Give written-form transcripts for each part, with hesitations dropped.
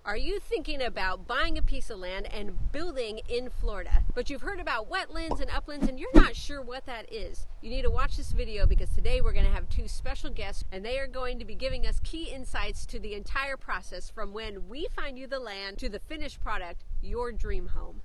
Are you thinking about buying a piece of land and building in Florida, but you've heard about wetlands and uplands and you're not sure what that is? You need to watch this video because today we're going to have two special guests and they are going to be giving us key insights to the entire process from when we find you the land to the finished product, your dream home.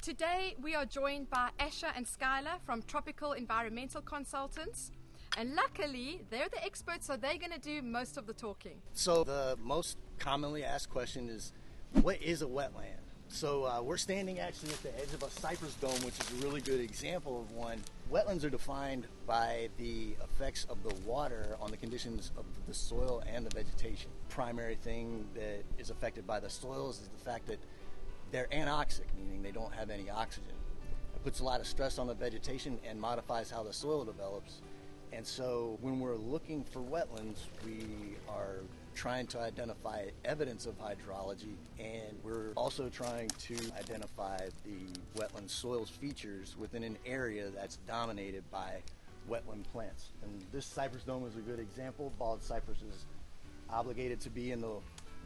Today we are joined by Asher and Skylar from Tropical Enviromental Consultants, and luckily they're the experts, so they're going to do most of the talking. So the most commonly asked question is, what is a wetland? So we're standing actually at the edge of a cypress dome, which is a really good example of one. Wetlands are defined by the effects of the water on the conditions of the soil and the vegetation. Primary thing that is affected by the soils is the fact that they're anoxic, meaning they don't have any oxygen. It puts a lot of stress on the vegetation and modifies how the soil develops. And so when we're looking for wetlands, we are trying to identify evidence of hydrology, and we're also trying to identify the wetland soils features within an area that's dominated by wetland plants. And this cypress dome is a good example. Bald cypress is obligated to be in the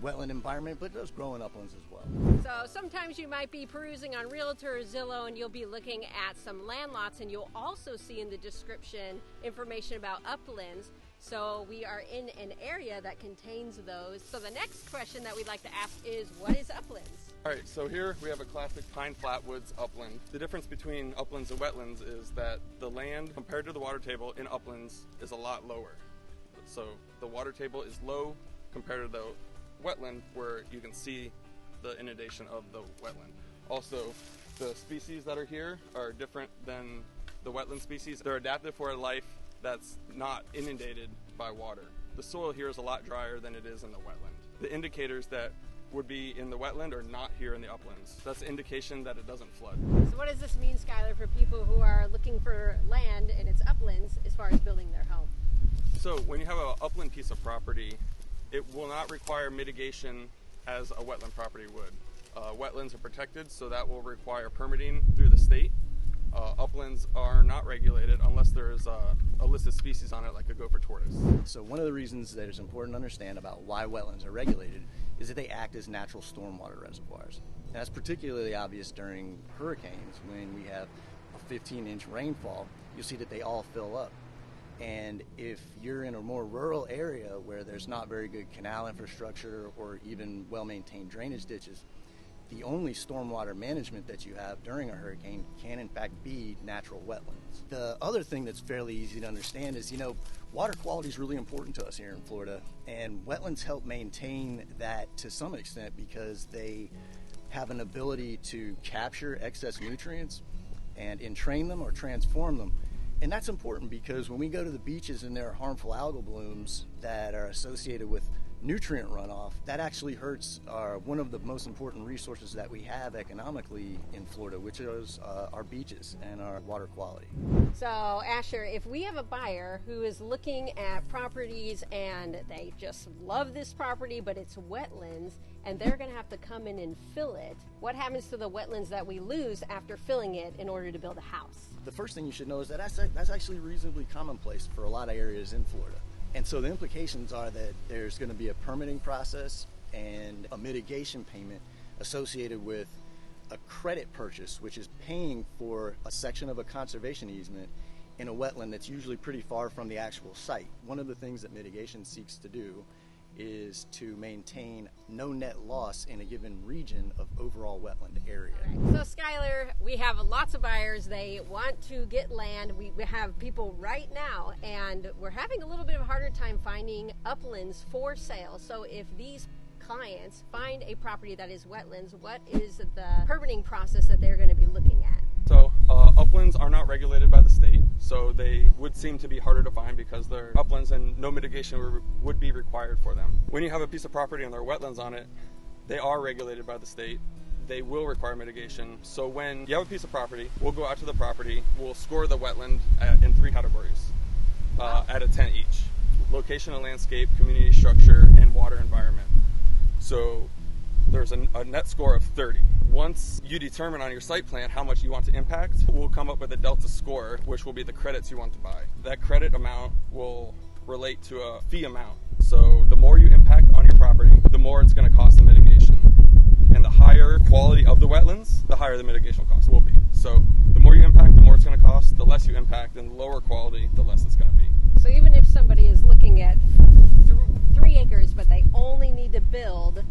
wetland environment, but it does grow in uplands as well. So sometimes you might be perusing on Realtor or Zillow and you'll be looking at some land lots, and you'll also see in the description information about uplands. So we are in an area that contains those. So the next question that we'd like to ask is, what is uplands? All right, so here we have a classic pine flatwoods upland. The difference between uplands and wetlands is that the land compared to the water table in uplands is a lot lower. So the water table is low compared to the wetland, where you can see the inundation of the wetland. Also, the species that are here are different than the wetland species. They're adapted for a life that's not inundated by water. The soil here is a lot drier than it is in the wetland. The indicators that would be in the wetland are not here in the uplands. That's an indication that it doesn't flood. So what does this mean, Skylar, for people who are looking for land and its uplands as far as building their home? So when you have an upland piece of property, it will not require mitigation as a wetland property would. Wetlands are protected, so that will require permitting through the state. Uplands are not regulated unless there is a listed species on it, like a gopher tortoise. So one of the reasons that it's important to understand about why wetlands are regulated is that they act as natural stormwater reservoirs. And that's particularly obvious during hurricanes. When we have a 15-inch rainfall, you'll see that they all fill up. And if you're in a more rural area where there's not very good canal infrastructure or even well-maintained drainage ditches, the only stormwater management that you have during a hurricane can in fact be natural wetlands. The other thing that's fairly easy to understand is, water quality is really important to us here in Florida, and wetlands help maintain that to some extent because they have an ability to capture excess nutrients and entrain them or transform them. And that's important because when we go to the beaches and there are harmful algal blooms that are associated with nutrient runoff, that actually hurts one of the most important resources that we have economically in Florida, which is our beaches and our water quality. So Asher, if we have a buyer who is looking at properties and they just love this property, but it's wetlands, and they're going to have to come in and fill it, what happens to the wetlands that we lose after filling it in order to build a house? The first thing you should know is that that's actually reasonably commonplace for a lot of areas in Florida. And so the implications are that there's going to be a permitting process and a mitigation payment associated with a credit purchase, which is paying for a section of a conservation easement in a wetland that's usually pretty far from the actual site. One of the things that mitigation seeks to do is to maintain no net loss in a given region of overall wetland area. Right. So Skylar, we have lots of buyers. They want to get land. We have people right now, and we're having a little bit of a harder time finding uplands for sale. So if these clients find a property that is wetlands, what is the permitting process that they're going to be looking at? So uplands are not regulated by the state, so they would seem to be harder to find because they're uplands and no mitigation would be required for them. When you have a piece of property and there are wetlands on it, they are regulated by the state. They will require mitigation. So when you have a piece of property, we'll go out to the property, we'll score the wetland in 3 categories at a 10 each. Location and landscape, community structure, and water environment. So there's a net score of 30. Once you determine on your site plan how much you want to impact, we'll come up with a delta score, which will be the credits you want to buy. That credit amount will relate to a fee amount. So the more you impact on your property, the more it's going to cost in mitigation. And the higher quality of the wetlands, the higher the mitigation cost will be. So the more you impact, the more it's going to cost. The less you impact, and the lower quality, the less it's going to be. So even if somebody is looking at 3 acres, but they only need to build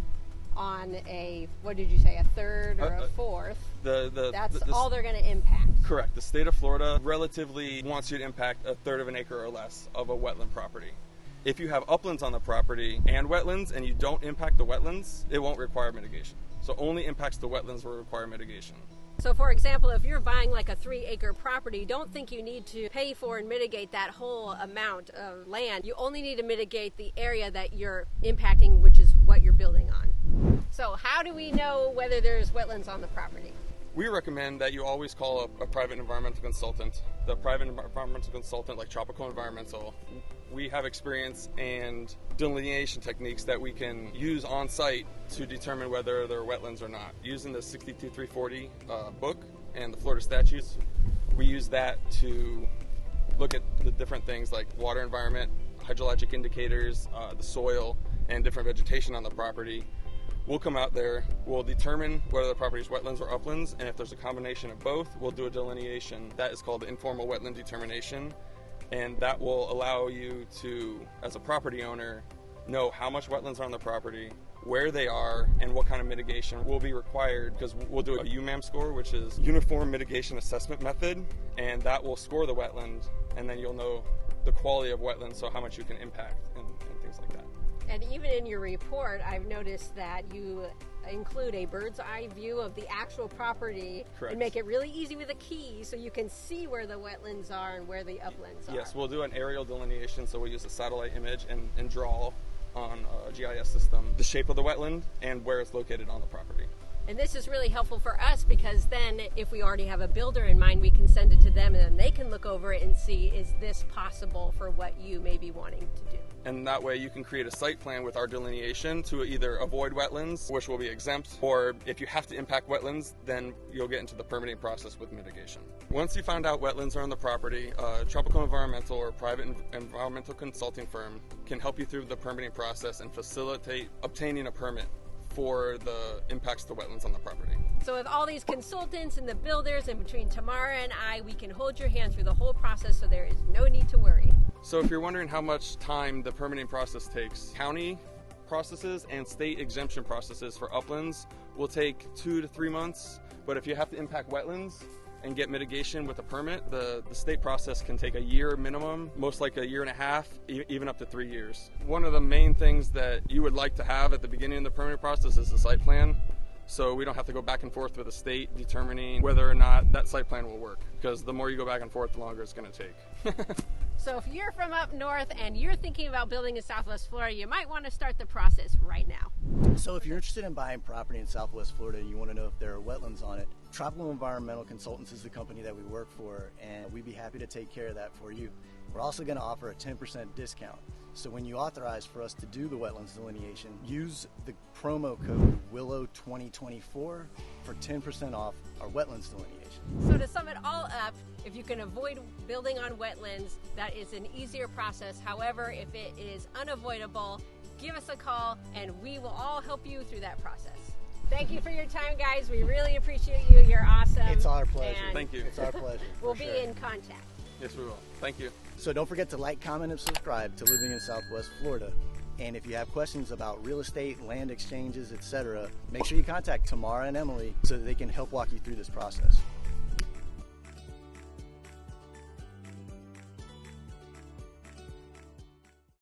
on a, what did you say, a third or a fourth, that's all they're going to impact. Correct. The state of Florida relatively wants you to impact a third of an acre or less of a wetland property. If you have uplands on the property and wetlands and you don't impact the wetlands, it won't require mitigation. So only impacts the wetlands will require mitigation. So for example, if you're buying like a 3-acre property, don't think you need to pay for and mitigate that whole amount of land. You only need to mitigate the area that you're impacting, which is what you're building on. So how do we know whether there's wetlands on the property? We recommend that you always call a private environmental consultant. The private environmental consultant, like Tropical Environmental, we have experience and delineation techniques that we can use on site to determine whether there are wetlands or not. Using the 62340 book and the Florida statutes, we use that to look at the different things like water environment, hydrologic indicators, the soil, and different vegetation on the property. We'll come out there, we'll determine whether the property is wetlands or uplands, and if there's a combination of both, we'll do a delineation. That is called the informal wetland determination, and that will allow you to, as a property owner, know how much wetlands are on the property, where they are, and what kind of mitigation will be required, because we'll do a UMAM score, which is Uniform Mitigation Assessment Method, and that will score the wetland, and then you'll know the quality of wetlands, so how much you can impact and things like that. And even in your report, I've noticed that you include a bird's eye view of the actual property. Correct. And make it really easy with a key so you can see where the wetlands are and where the uplands are. Yes, we'll do an aerial delineation, so we'll use a satellite image and draw on a GIS system the shape of the wetland and where it's located on the property. And this is really helpful for us because then if we already have a builder in mind, we can send it to them and then they can look over it and see, is this possible for what you may be wanting to do? And that way you can create a site plan with our delineation to either avoid wetlands, which will be exempt, or if you have to impact wetlands, then you'll get into the permitting process with mitigation. Once you find out wetlands are on the property, Tropical Environmental or private environmental consulting firm can help you through the permitting process and facilitate obtaining a permit for the impacts to wetlands on the property. So with all these consultants and the builders, and between Tamara and I, we can hold your hand through the whole process, so there is no need to worry. So if you're wondering how much time the permitting process takes, county processes and state exemption processes for uplands will take 2 to 3 months, but if you have to impact wetlands and get mitigation with a permit, the state process can take a year minimum, most like 1.5 years, even up to 3 years. One of the main things that you would like to have at the beginning of the permitting process is the site plan, so we don't have to go back and forth with the state determining whether or not that site plan will work, because the more you go back and forth, the longer it's going to take. So if you're from up north and you're thinking about building in Southwest Florida, you might want to start the process right now. So if you're interested in buying property in Southwest Florida and you want to know if there are wetlands on it, Tropical Environmental Consultants is the company that we work for, and we'd be happy to take care of that for you. We're also going to offer a 10% discount. So when you authorize for us to do the wetlands delineation, use the promo code WILLOW2024 for 10% off our wetlands delineation. So to sum it all up, if you can avoid building on wetlands, that is an easier process. However, if it is unavoidable, give us a call and we will all help you through that process. Thank you for your time, guys. We really appreciate you. You're awesome. It's our pleasure. And Thank you. It's our pleasure. We'll be in contact. Yes, we will. Thank you. So don't forget to like, comment, and subscribe to Living in Southwest Florida. And if you have questions about real estate, land exchanges, etc., make sure you contact Tamara and Emily so that they can help walk you through this process.